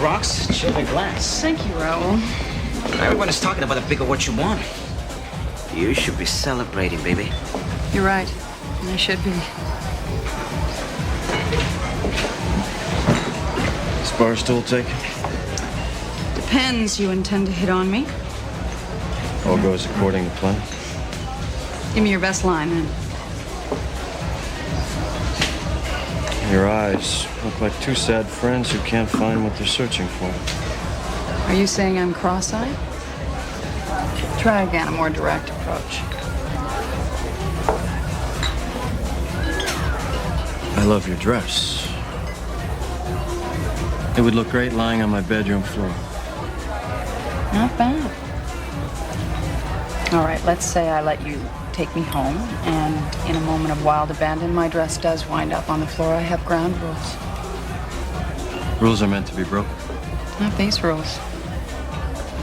rocks, chill the glass. Thank you, Raul. Everyone is talking about the bigger what you want. You should be celebrating, baby. You're right. I should be. Is bar still taken? Depends. You intend to hit on me? All goes according to plan. Give me your best line, then. Your eyes look like two sad friends who can't find what they're searching for. Are you saying I'm cross-eyed? Try again, a more direct approach. I love your dress. It would look great lying on my bedroom floor. Not bad. All right, let's say I let you take me home, and in a moment of wild abandon, my dress does wind up on the floor. I have ground rules. Rules are meant to be broken. Not these rules.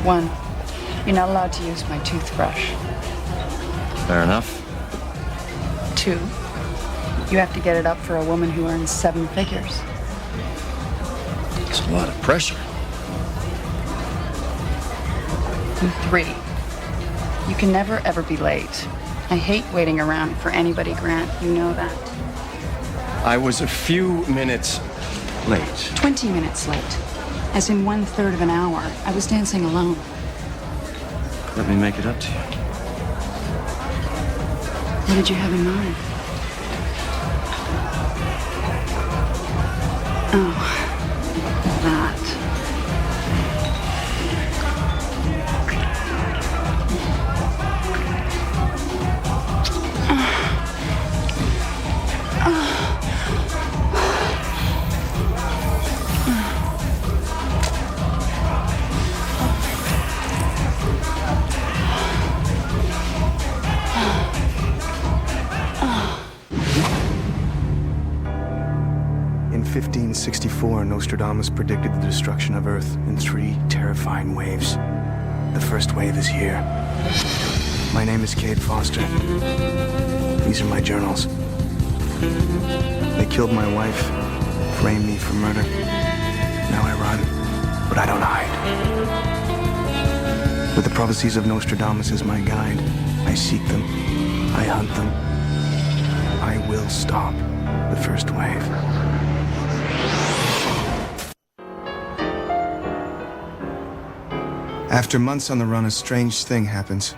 1, you're not allowed to use my toothbrush. Fair enough. 2, you have to get it up for a woman who earns 7 figures. It's a lot of pressure. And 3, you can never ever be late. I hate waiting around for anybody, Grant. You know that. I was a few minutes late. 20 minutes late. As in 1/3 of an hour. I was dancing alone. Let me make it up to you. What did you have in mind? Oh, that. In 1564, Nostradamus predicted the destruction of Earth in 3 terrifying waves. The first wave is here. My name is Cade Foster. These are my journals. They killed my wife, framed me for murder. Now I run, but I don't hide. With the prophecies of Nostradamus as my guide, I seek them, I hunt them. I will stop the first wave. After months on the run, a strange thing happens.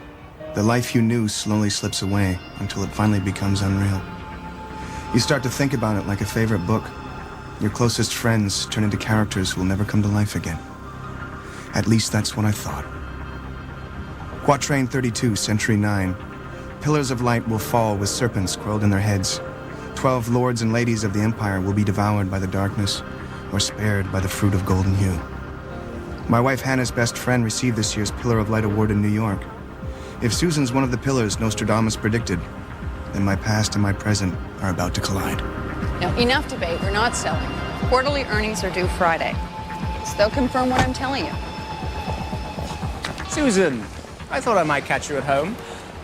The life you knew slowly slips away until it finally becomes unreal. You start to think about it like a favorite book. Your closest friends turn into characters who will never come to life again. At least that's what I thought. Quatrain 32, Century 9. Pillars of light will fall with serpents coiled in their heads. 12 lords and ladies of the empire will be devoured by the darkness or spared by the fruit of golden hue. My wife Hannah's best friend received this year's Pillar of Light Award in New York. If Susan's one of the pillars Nostradamus predicted, then my past and my present are about to collide. Now, enough debate. We're not selling. Quarterly earnings are due Friday. So they'll confirm what I'm telling you. Susan, I thought I might catch you at home.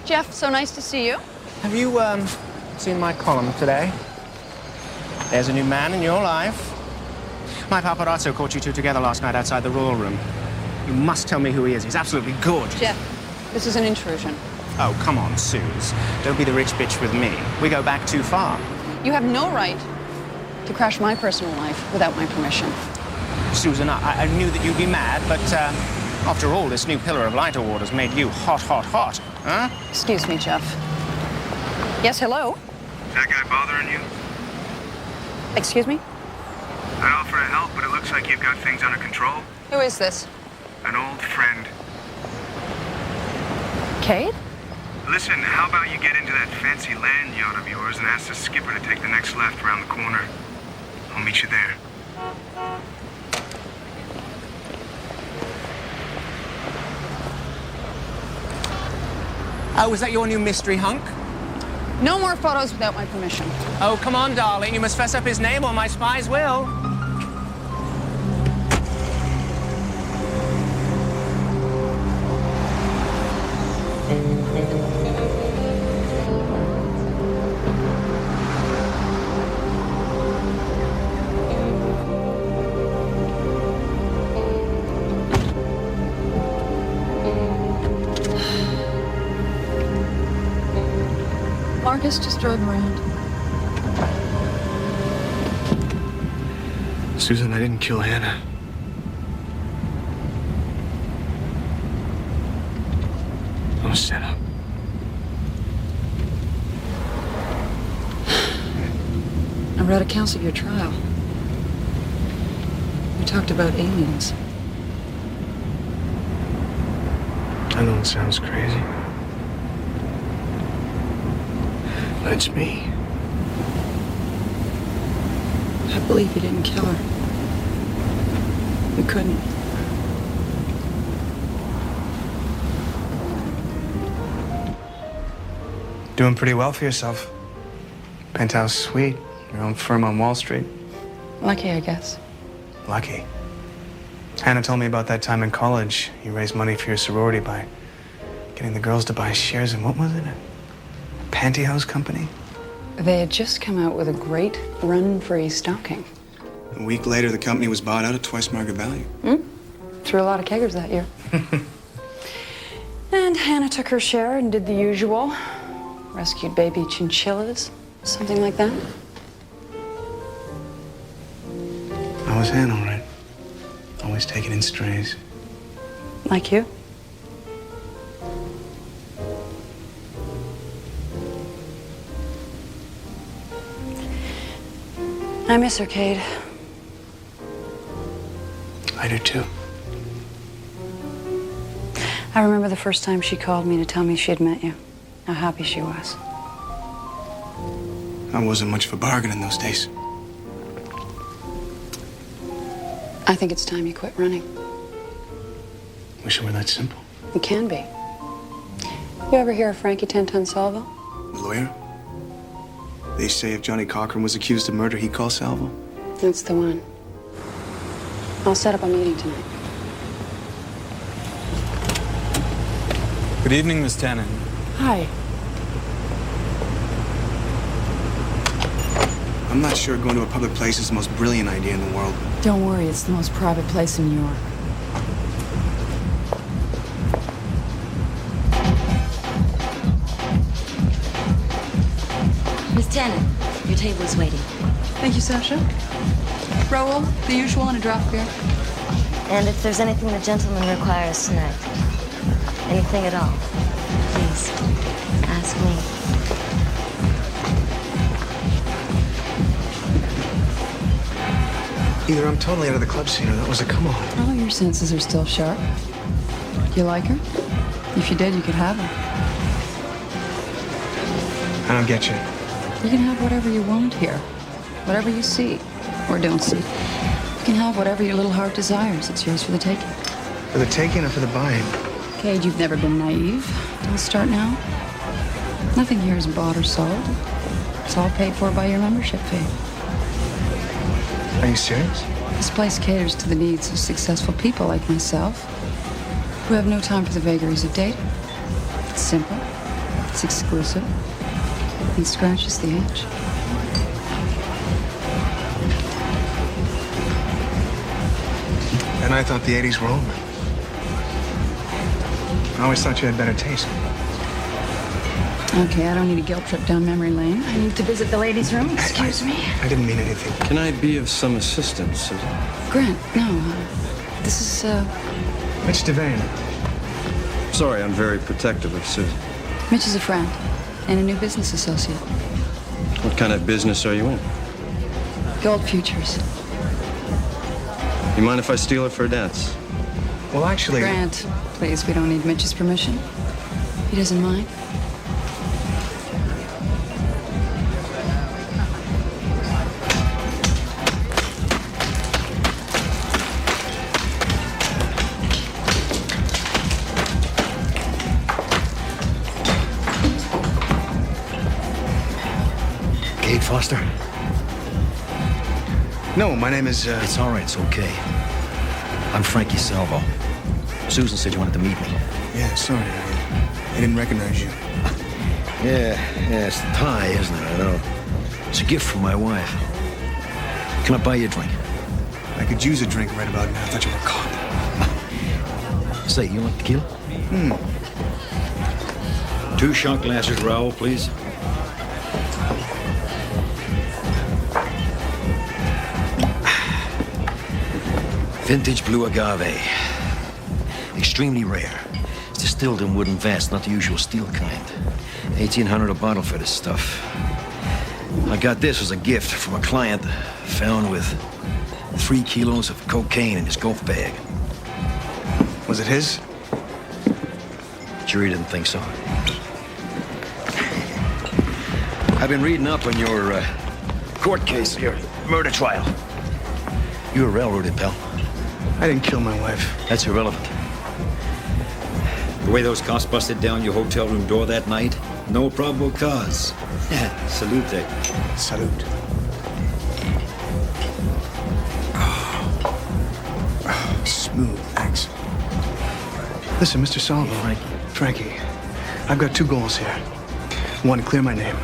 Jeff, so nice to see you. Have you, seen my column today? There's a new man in your life. My paparazzo caught you two together last night outside the Royal Room. You must tell me who he is. He's absolutely gorgeous. Jeff, this is an intrusion. Oh, come on, Suze. Don't be the rich bitch with me. We go back too far. You have no right to crash my personal life without my permission. Susan, I knew that you'd be mad, but, after all, this new Pillar of Light Award has made you hot, hot, hot, huh? Excuse me, Jeff. Yes, hello? Is that guy bothering you? Excuse me? I'd offer to help, but it looks like you've got things under control. Who is this? An old friend. Cade? Listen, how about you get into that fancy land yacht of yours and ask the skipper to take the next left around the corner? I'll meet you there. Oh, is that your new mystery hunk? No more photos without my permission. Oh, come on, darling. You must fess up his name or my spies will. Marcus just drove him around. Susan, I didn't kill Hannah. I was set up. I read accounts of your trial. You talked about aliens. I know it sounds crazy, but it's me. I believe you didn't kill her. You couldn't. Doing pretty well for yourself. Penthouse suite, your own firm on Wall Street. Lucky, I guess. Lucky. Hannah told me about that time in college. You raised money for your sorority by getting the girls to buy shares in, what was it? A pantyhose company? They had just come out with a great run-free stocking. A week later, the company was bought out at twice market value. Threw a lot of keggers that year. And Hannah took her share and did the usual. Rescued baby chinchillas, something like that. I was Hannah, all right. Always taking in strays. Like you. I miss her, Cade. I do too. I remember the first time she called me to tell me she had met you. How happy she was. I wasn't much of a bargain in those days. I think it's time you quit running. Wish it were that simple. It can be. You ever hear of Frankie 10-Ton Salvo? The lawyer? They say if Johnny Cochran was accused of murder, he'd call Salvo. That's the one. I'll set up a meeting tonight. Good evening, Miss Tannen. Hi. I'm not sure going to a public place is the most brilliant idea in the world. Don't worry, it's the most private place in New York. Miss Tannen, your table is waiting. Thank you, Sasha. Raoul, the usual, and a draft beer. And if there's anything the gentleman requires tonight, anything at all, please ask me. Either I'm totally out of the club scene or that was a come-on. Oh, your senses are still sharp. You like her? If you did, you could have her. I don't get you. You can have whatever you want here. Whatever you see or don't see. You can have whatever your little heart desires. It's yours for the taking. For the taking or for the buying? Cade, you've never been naive. Don't start now. Nothing here is bought or sold. It's all paid for by your membership fee. Are you serious? This place caters to the needs of successful people like myself, who have no time for the vagaries of dating. It's simple. It's exclusive. And scratches the itch. And I thought the 80s were over. I always thought you had better taste. Okay, I don't need a guilt trip down memory lane. I need to visit the ladies' room. Excuse me. I didn't mean anything. Can I be of some assistance, Susan? Grant, no. This is, Mitch Devane. Sorry, I'm very protective of Susan. Mitch is a friend and a new business associate. What kind of business are you in? Gold futures. You mind if I steal her for a dance? Well, actually... Grant, please, we don't need Mitch's permission. He doesn't mind. Cade Foster? No, my name is, It's all right, it's okay. I'm Frankie Salvo. Susan said you wanted to meet me. Yeah, sorry. I didn't recognize you. Yeah, it's the tie, isn't it? I know. It's a gift from my wife. Can I buy you a drink? I could use a drink right about now. I thought you were a cop. Say, you want tequila? 2 shot glasses, Raoul, please. Vintage blue agave. Extremely rare. It's distilled in wooden vats, not the usual steel kind. 1,800 a bottle for this stuff. I got this as a gift from a client found with 3 kilos of cocaine in his golf bag. Was it his? Jury didn't think so. I've been reading up on your court case, your murder trial. You were railroaded, pal. I didn't kill my wife. That's irrelevant. The way those cops busted down your hotel room door that night, no probable cause. Salute. Salute. Smooth, thanks. Listen, Mr. Salvo. Frankie, I've got 2 goals here. 1, clear my name.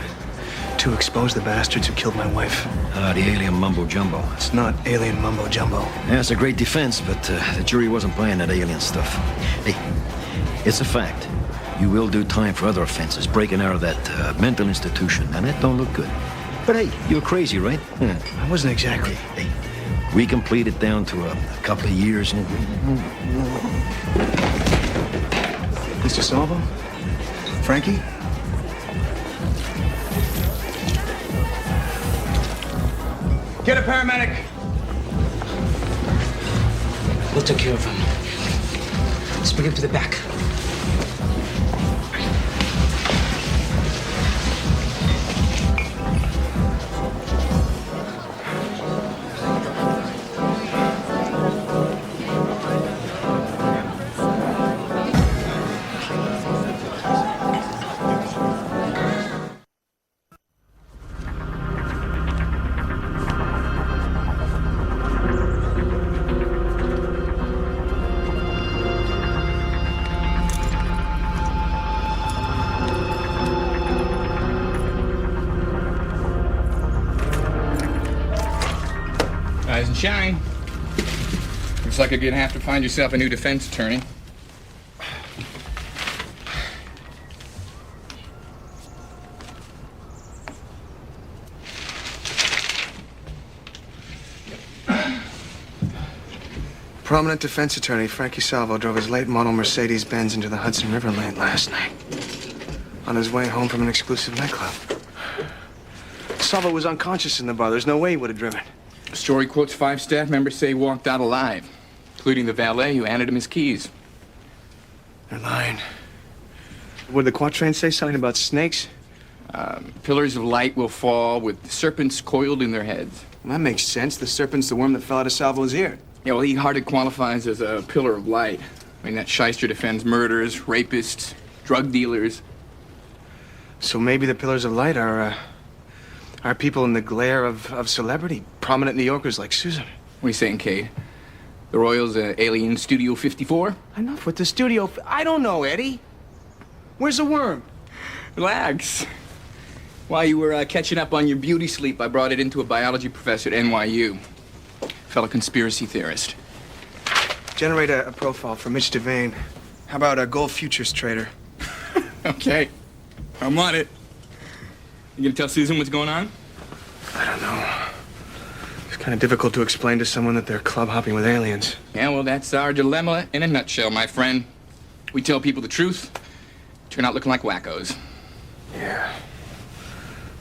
2, expose the bastards who killed my wife. The alien mumbo-jumbo. It's not alien mumbo-jumbo. Yeah, it's a great defense, but the jury wasn't buying that alien stuff. Hey, it's a fact. You will do time for other offenses, breaking out of that mental institution, and that don't look good. But hey, you're crazy, right? I wasn't exactly. Hey, we complete it down to a couple of years. Mr. Salvo? Frankie? Get a paramedic. We'll take care of him. Let's bring him to the back. Rise and shine. Looks like you're gonna have to find yourself a new defense attorney. Prominent defense attorney Frankie Salvo drove his late model Mercedes-Benz into the Hudson River late last night. On his way home from an exclusive nightclub. Salvo was unconscious in the bar. There's no way he would have driven. The story quotes 5 staff members say he walked out alive, including the valet who handed him his keys. They're lying. What did the quatrain say? Something about snakes? Pillars of light will fall with serpents coiled in their heads. Well, that makes sense. The serpent's the worm that fell out of Salvo's ear. Yeah, well, he hardly qualifies as a pillar of light. I mean, that shyster defends murderers, rapists, drug dealers. So maybe the pillars of light are people in the glare of celebrity, prominent New Yorkers like Susan. What are you saying, Cade? The Royals, Alien Studio 54? Enough with the studio. I don't know, Eddie. Where's the worm? Relax. While you were catching up on your beauty sleep, I brought it into a biology professor at NYU. Fellow conspiracy theorist. Generate a profile for Mitch Devane. How about a gold futures trader? Okay. I'm on it. You gonna tell Susan what's going on? I don't know. It's kind of difficult to explain to someone that they're club hopping with aliens. Yeah, well, that's our dilemma in a nutshell, my friend. We tell people the truth, turn out looking like wackos. Yeah.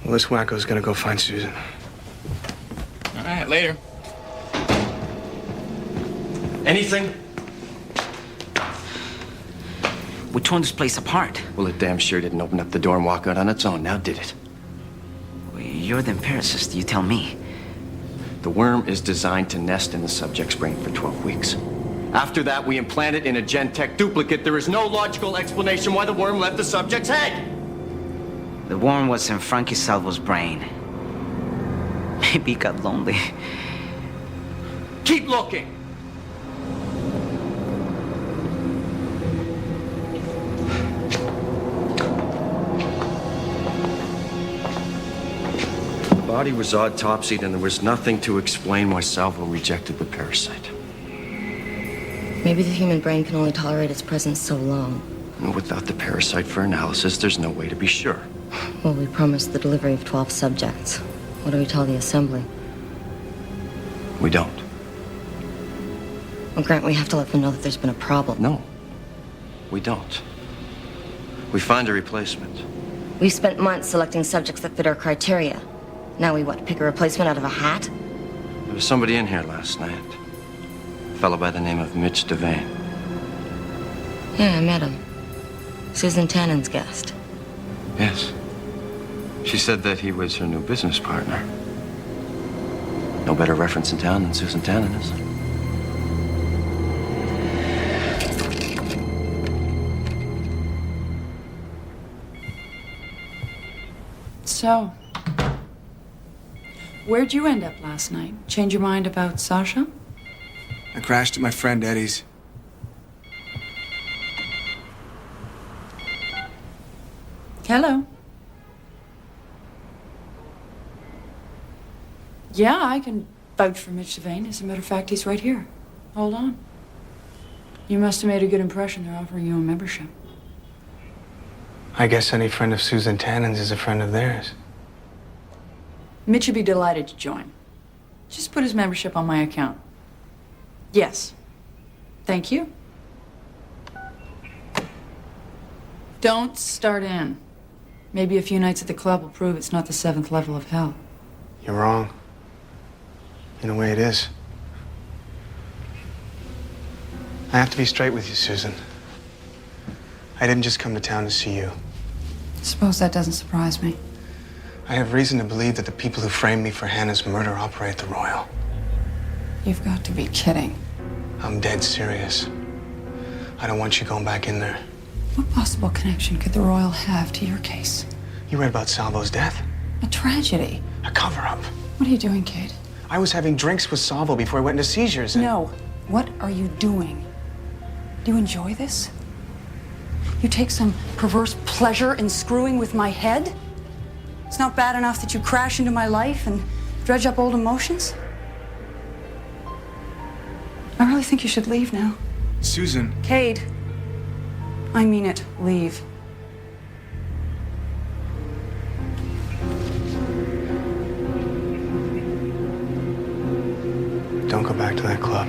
Well, this wacko's gonna go find Susan. All right, later. Anything? We torn this place apart. Well, it damn sure didn't open up the door and walk out on its own, now did it? You're the empiricist, you tell me. The worm is designed to nest in the subject's brain for 12 weeks. After that, we implant it in a Gen-Tech duplicate. There is no logical explanation why the worm left the subject's head. The worm was in Frankie Salvo's brain. Maybe he got lonely. Keep looking. The body was autopsied, and there was nothing to explain why Salvo rejected the parasite. Maybe the human brain can only tolerate its presence so long. And without the parasite for analysis, there's no way to be sure. Well, we promised the delivery of 12 subjects. What do we tell the assembly? We don't. Well, Grant, we have to let them know that there's been a problem. No, we don't. We find a replacement. We've spent months selecting subjects that fit our criteria. Now we pick a replacement out of a hat? There was somebody in here last night. A fellow by the name of Mitch Devane. Yeah, I met him. Susan Tannen's guest. Yes. She said that he was her new business partner. No better reference in town than Susan Tannen, is there? So, where'd you end up last night? Change your mind about Sasha? I crashed at my friend Eddie's. Hello. Yeah, I can vouch for Mitch Devane. As a matter of fact, he's right here. Hold on. You must have made a good impression. They're offering you a membership. I guess any friend of Susan Tannen's is a friend of theirs. Mitch would be delighted to join. Just put his membership on my account. Yes. Thank you. Don't start in. Maybe a few nights at the club will prove it's not the 7th level of hell. You're wrong. In a way, it is. I have to be straight with you, Susan. I didn't just come to town to see you. Suppose that doesn't surprise me. I have reason to believe that the people who framed me for Hannah's murder operate the Royal. You've got to be kidding. I'm dead serious. I don't want you going back in there. What possible connection could the Royal have to your case? You read about Salvo's death? A tragedy. A cover-up. What are you doing, Cade? I was having drinks with Salvo before I went into seizures and... No. What are you doing? Do you enjoy this? You take some perverse pleasure in screwing with my head? It's not bad enough that you crash into my life and dredge up old emotions? I really think you should leave now. Susan. Cade. I mean it. Leave. Don't go back to that club.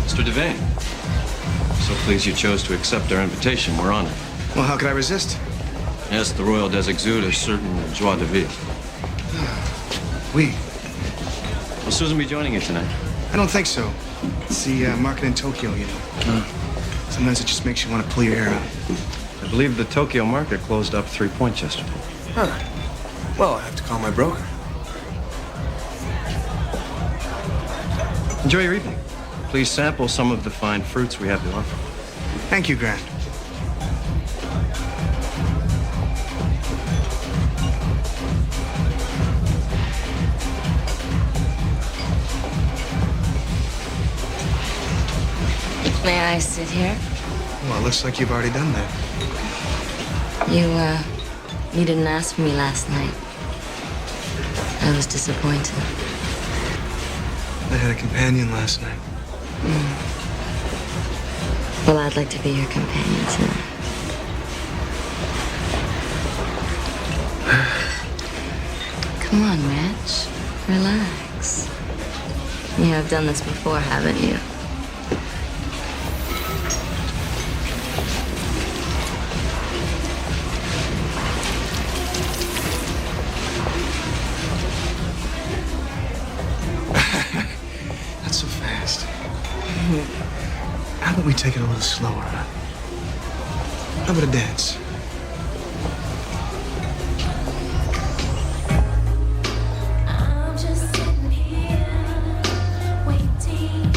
Mr. Devane, so pleased you chose to accept our invitation. We're honored. Well, how could I resist? Yes, the Royal does exude a certain joie de vivre. We. Will Susan be joining you tonight? I don't think so. It's the market in Tokyo, you know. Sometimes it just makes you want to pull your hair out. I believe the Tokyo market closed up 3 points yesterday. Huh. Well, I have to call my broker. Enjoy your evening. Please sample some of the fine fruits we have to offer. Thank you, Grant. May I sit here? Well, it looks like you've already done that. You didn't ask for me last night. I was disappointed. I had a companion last night. Well, I'd like to be your companion tonight. Come on, Rich. Relax. You have done this before, haven't you? Not so fast. How about we take it a little slower, huh? How about a dance? I'm just sitting here waiting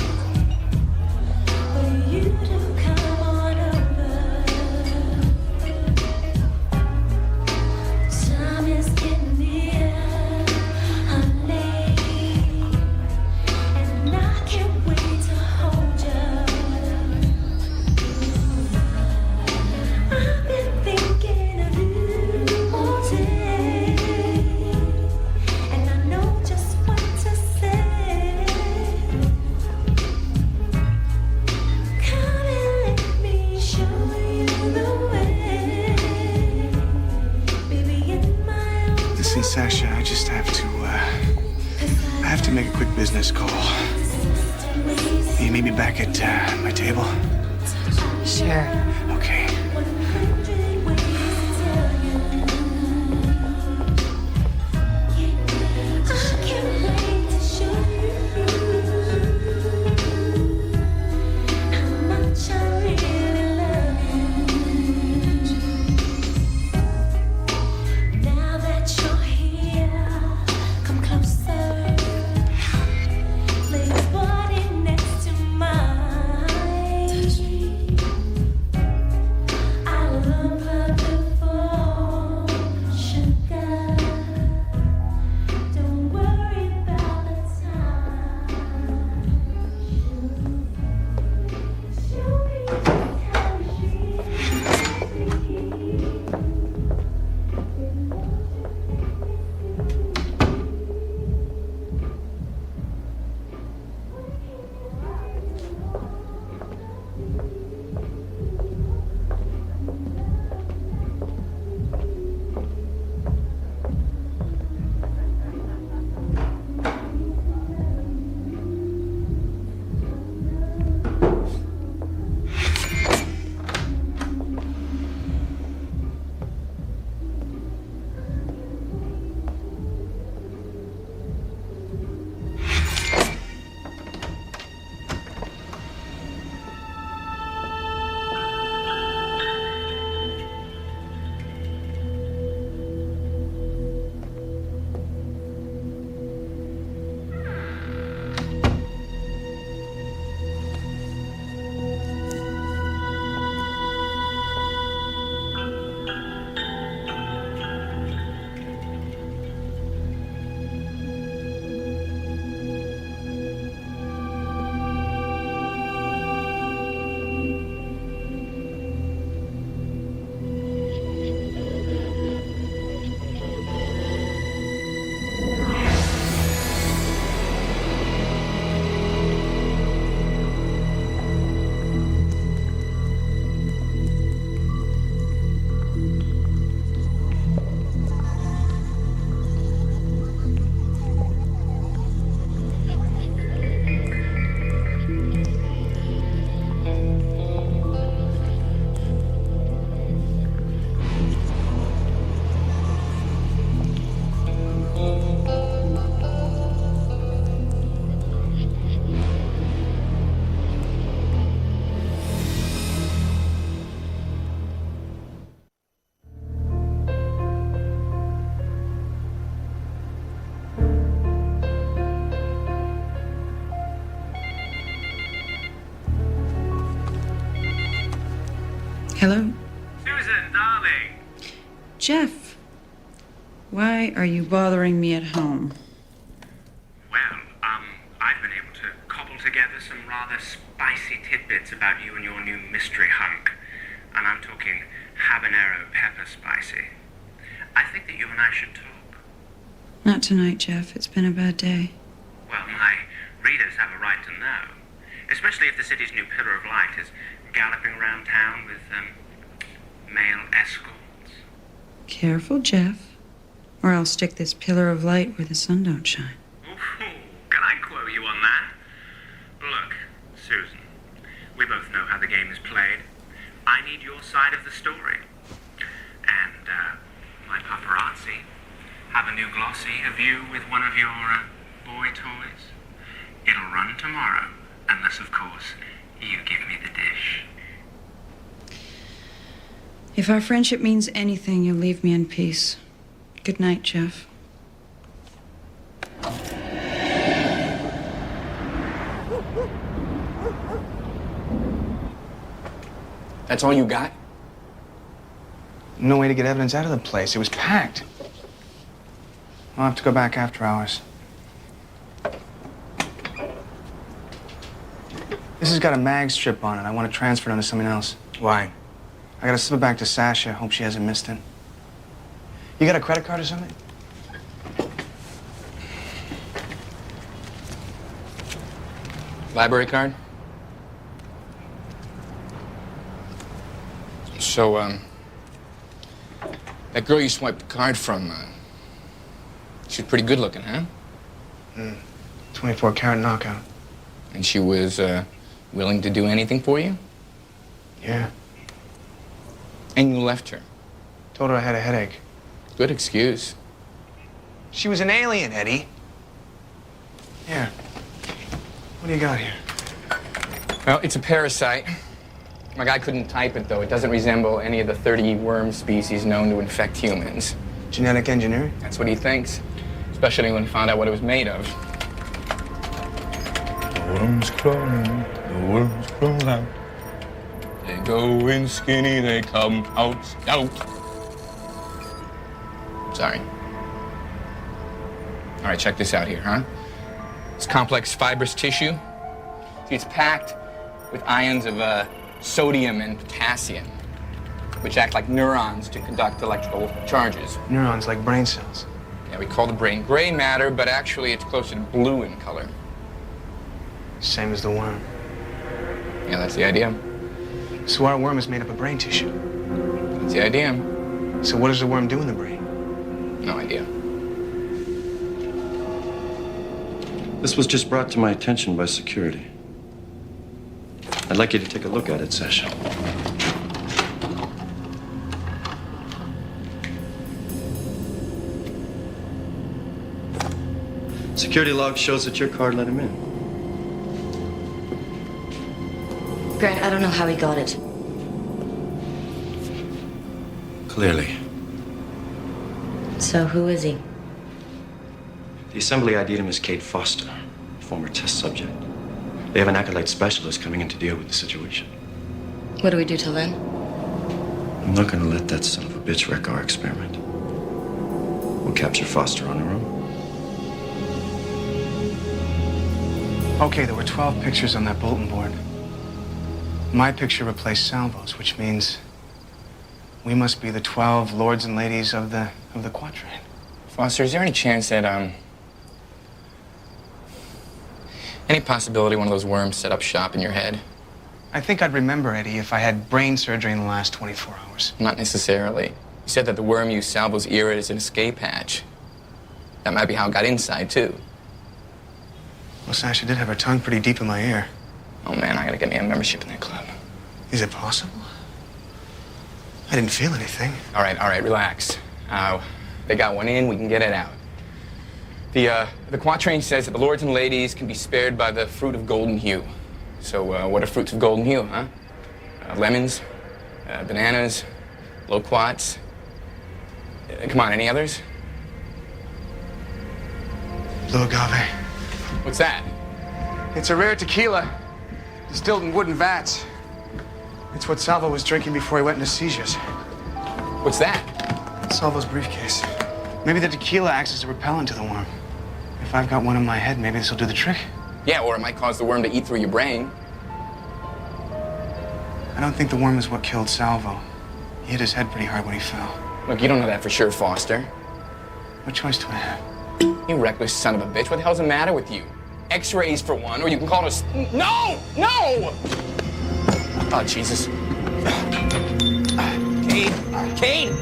for you to come on over. Time is getting near, honey, and I can't wait to hold you. I've been Listen, Sasha, I just have to make a quick business call. Can you meet me back at my table? Sure. Okay. Now that you're here, come closer. Lay your body next to mine. I love her before sugar. Don't worry about the time. Show me how she Hello? Susan, darling. Jeff, why are you bothering me at home? Well, I've been able to cobble together some rather spicy tidbits about you and your new mystery hunk. And I'm talking habanero pepper spicy. I think that you and I should talk. Not tonight, Jeff. It's been a bad day. Well, my readers have a right to know. Especially if the city's new pillar of light is galloping around town with, male escorts. Careful, Jeff, or I'll stick this pillar of light where the sun don't shine. Ooh, can I quote you on that? Look, Susan, we both know how the game is played. I need your side of the story. And, my paparazzi have a new glossy of you with one of your, boy toys. It'll run tomorrow, unless, of course, you give me the dish. If our friendship means anything, you'll leave me in peace. Good night, Jeff. That's all you got? No way to get evidence out of the place. It was packed. I'll have to go back after hours. This has got a mag strip on it. I want to transfer it onto something else. Why? I gotta slip it back to Sasha. Hope she hasn't missed it. You got a credit card or something? Library card? So, that girl you swiped the card from, She's pretty good looking, huh? 24-karat knockout. And she was willing to do anything for you? Yeah. And you left her? Told her I had a headache. Good excuse. She was an alien, Eddie. Here. What do you got here? Well, it's a parasite. My guy couldn't type it, though. It doesn't resemble any of the 30 worm species known to infect humans. Genetic engineering? That's what he thinks. Especially when he found out what it was made of. The worms crawl in, the worms crawl out. They go in skinny, they come out stout. Sorry. All right, check this out here, huh? It's complex fibrous tissue. See, it's packed with ions of sodium and potassium, which act like neurons to conduct electrical charges. Neurons like brain cells. Yeah, we call the brain gray matter, but actually it's closer to blue in color. Same as the worm. Yeah, that's the idea. So our worm is made up of brain tissue. That's the idea. So what does the worm do in the brain? No idea. This was just brought to my attention by security. I'd like you to take a look at it, Sasha. Security log shows that your card let him in. Grant, I don't know how he got it. Clearly. So who is he? The assembly ID'd him as Cade Foster, former test subject. They have an acolyte specialist coming in to deal with the situation. What do we do till then? I'm not gonna let that son of a bitch wreck our experiment. We'll capture Foster on our own. Okay, there were 12 pictures on that bulletin board. My picture replaced Salvo's, which means we must be the 12 lords and ladies of the quatrain. Foster, is there any chance that, any possibility one of those worms set up shop in your head? I think I'd remember, Eddie, if I had brain surgery in the last 24 hours. Not necessarily. You said that the worm used Salvo's ear as an escape hatch. That might be how it got inside, too. Well, Sasha did have her tongue pretty deep in my ear. Oh, man, I gotta get me a membership in that club. Is it possible? I didn't feel anything. All right, relax. They got one in, we can get it out. The quatrain says that the lords and ladies can be spared by the fruit of golden hue. So, what are fruits of golden hue, huh? Lemons, bananas, loquats. Come on, any others? Blue agave. What's that? It's a rare tequila, distilled in wooden vats. It's what Salvo was drinking before he went into seizures. What's that? Salvo's briefcase. Maybe the tequila acts as a repellent to the worm. If I've got one in my head, maybe this will do the trick. Yeah, or it might cause the worm to eat through your brain. I don't think the worm is what killed Salvo. He hit his head pretty hard when he fell. Look, you don't know that for sure, Foster. What choice do I have? You reckless son of a bitch. What the hell's the matter with you? X-rays for one, or you can call us. No! No! Oh, Jesus. Cade! Cade!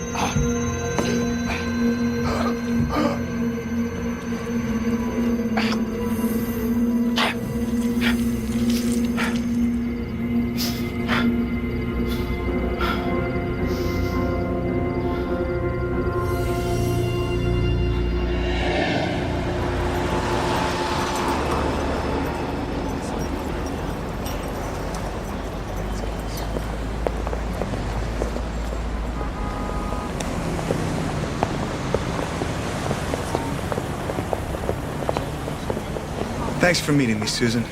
Thanks for meeting me, Susan.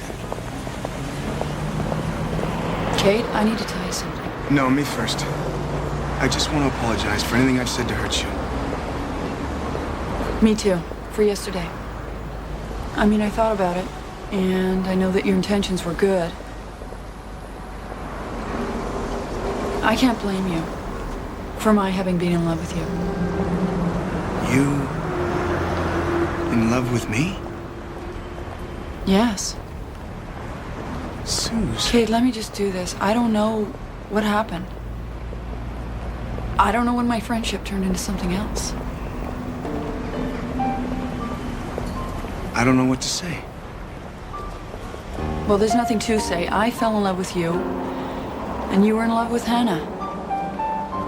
Cade, I need to tell you something. No, me first. I just want to apologize for anything I've said to hurt you. Me too, for yesterday. I mean, I thought about it, and I know that your intentions were good. I can't blame you for my having been in love with you. You... in love with me? Yes. Suze. Cade, let me just do this. I don't know what happened. I don't know when my friendship turned into something else. I don't know what to say. Well, there's nothing to say. I fell in love with you, and you were in love with Hannah.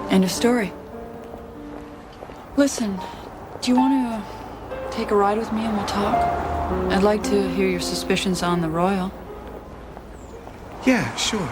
End of story. Listen, do you want to take a ride with me and we'll talk? I'd like to hear your suspicions on the Royal. Yeah, sure.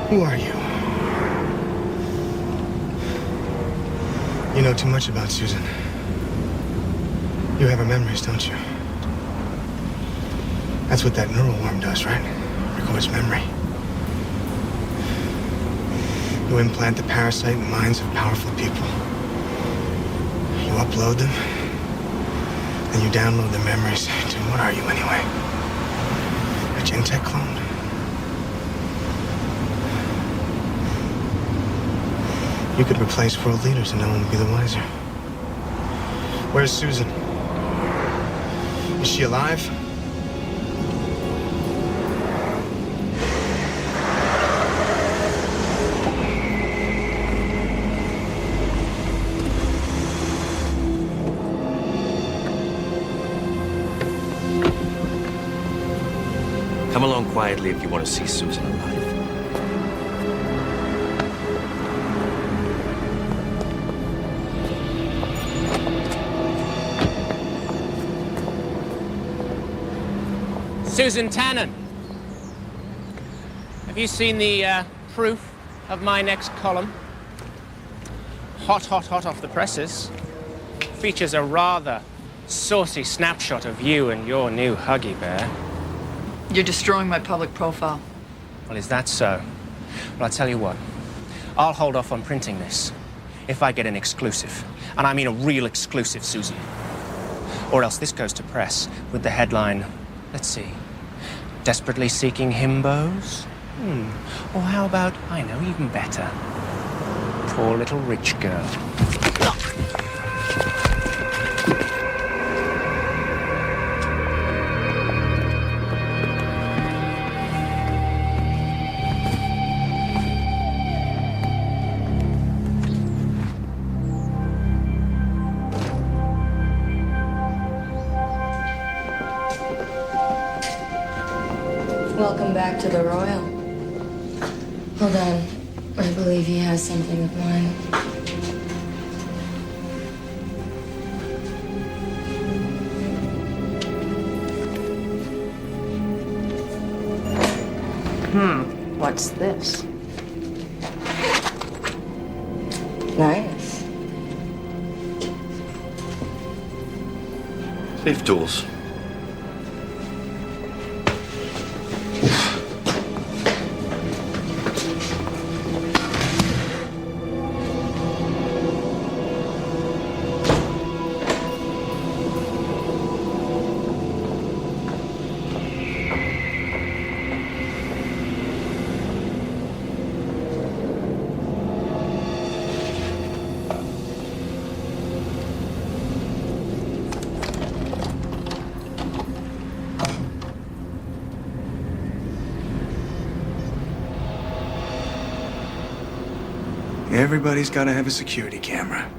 Who are you? You know too much about Susan. You have her memories, don't you? That's what that neural worm does, right? Records memory. You implant the parasite in the minds of powerful people. You upload them, and you download the memories. Dude, what are you anyway? A Gentech clone? You could replace world leaders and no one would be the wiser. Where's Susan? Is she alive? Come along quietly if you want to see Susan alive. Susan Tannen. Have you seen the proof of my next column? Hot off the presses. Features a rather saucy snapshot of you and your new Huggy Bear. You're destroying my public profile. Well, is that so? Well, I'll tell you what. I'll hold off on printing this if I get an exclusive. And I mean a real exclusive, Susan. Or else this goes to press with the headline, let's see, desperately seeking himbos? Or how about, I know, even better, poor little rich girl. Welcome back to the Royal. Hold on. I believe he has something of mine. What's this? Nice. Safe tools. Everybody's got to have a security camera.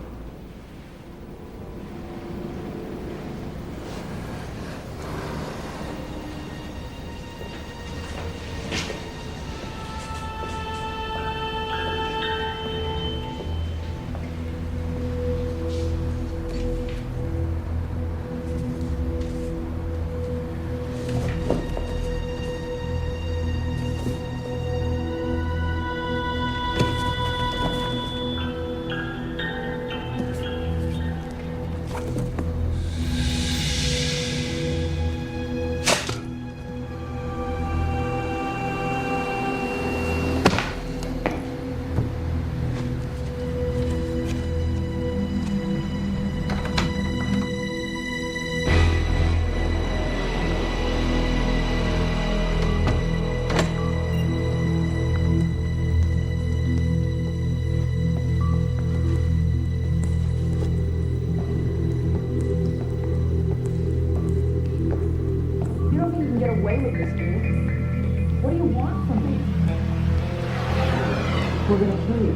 We're gonna kill you.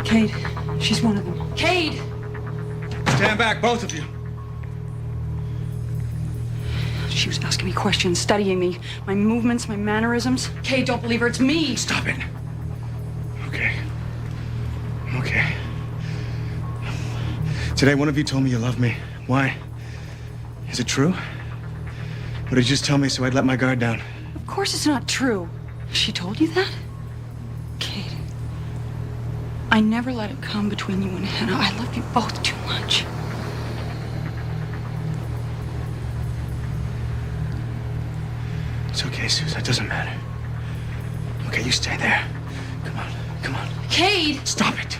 Cade, she's one of them. Cade! Stand back, both of you. She was asking me questions, studying me, my movements, my mannerisms. Cade, don't believe her, it's me! Stop it. Okay. Okay. Today, one of you told me you love me. Why? Is it true? Or did you just tell me so I'd let my guard down? Of course it's not true. She told you that? Cade, I never let it come between you and Hannah. I love you both too much. It's okay, Susan. It doesn't matter. Okay, you stay there. Come on. Come on. Cade! Stop it.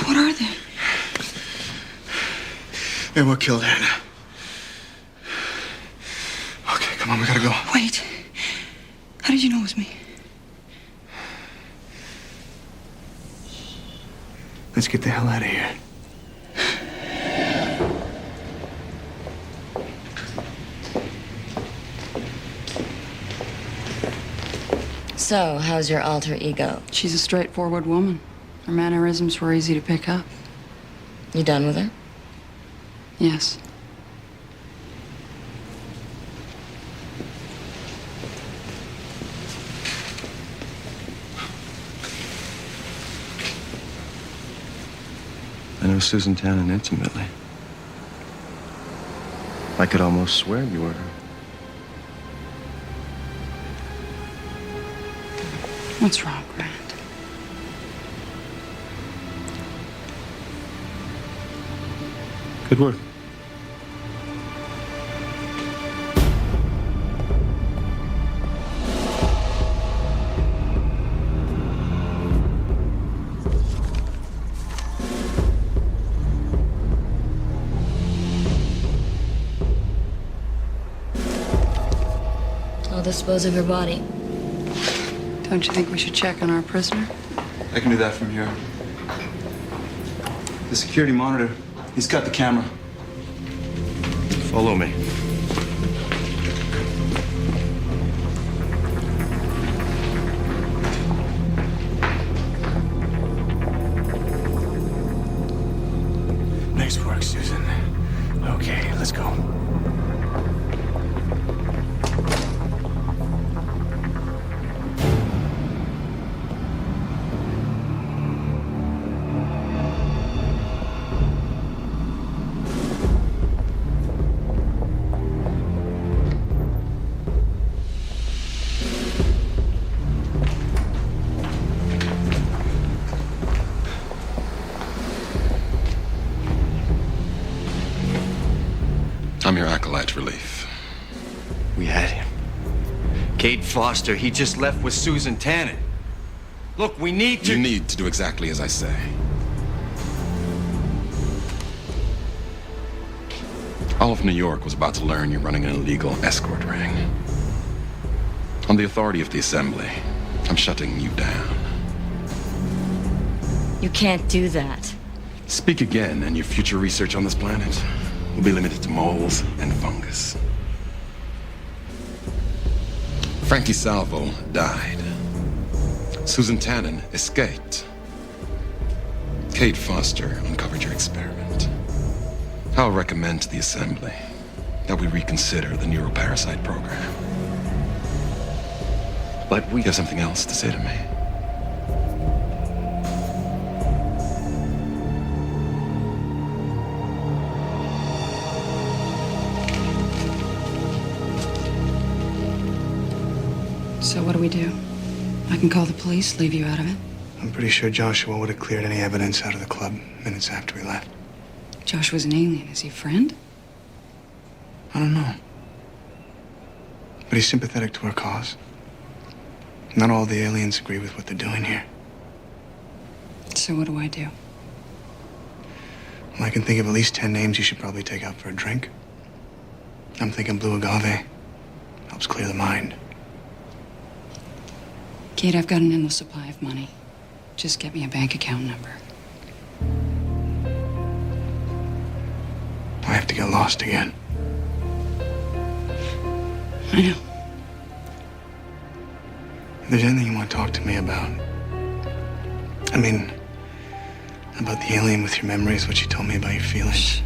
What are they? They were killed, Hannah. Okay, come on, we gotta go. Wait. How did you know it was me? Let's get the hell out of here. So, how's your alter ego? She's a straightforward woman. Her mannerisms were easy to pick up. You done with her? Yes. I know Susan Tannen intimately. I could almost swear you were her. What's wrong, Grant? Good work. I'll dispose of your body. Don't you think we should check on our prisoner? I can do that from here. The security monitor, he's got the camera. Follow me. Nice work, Susan. Okay, let's go. I'm your acolyte relief. We had him. Cade Foster, he just left with Susan Tannen. Look, we need to... You need to do exactly as I say. All of New York was about to learn you're running an illegal escort ring. On the authority of the Assembly, I'm shutting you down. You can't do that. Speak again, and your future research on this planet will be limited to moles and fungus. Frankie Salvo died. Susan Tannen escaped. Cade Foster uncovered your experiment. I'll recommend to the Assembly that we reconsider the neuroparasite program. But we... You have something else to say to me? So what do we do? I can call the police, leave you out of it. I'm pretty sure Joshua would have cleared any evidence out of the club minutes after we left. Joshua's an alien. Is he a friend? I don't know. But he's sympathetic to our cause. Not all the aliens agree with what they're doing here. So what do I do? Well, I can think of at least 10 names you should probably take out for a drink. I'm thinking blue agave. Helps clear the mind. Cade, I've got an endless supply of money. Just get me a bank account number. I have to get lost again. I know. If there's anything you want to talk to me about, I mean, about the alien with your memories, what she told me about your feelings.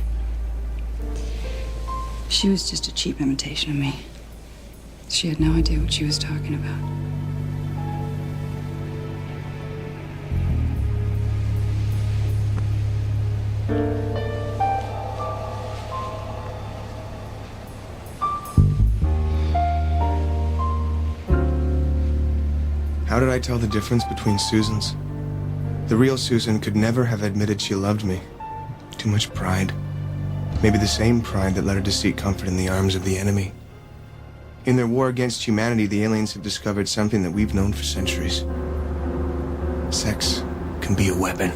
She was just a cheap imitation of me. She had no idea what she was talking about. How did I tell the difference between Susans? The real Susan could never have admitted she loved me. Too much pride. Maybe the same pride that let her to seek comfort in the arms of the enemy. In their war against humanity, the aliens have discovered something that we've known for centuries. Sex can be a weapon.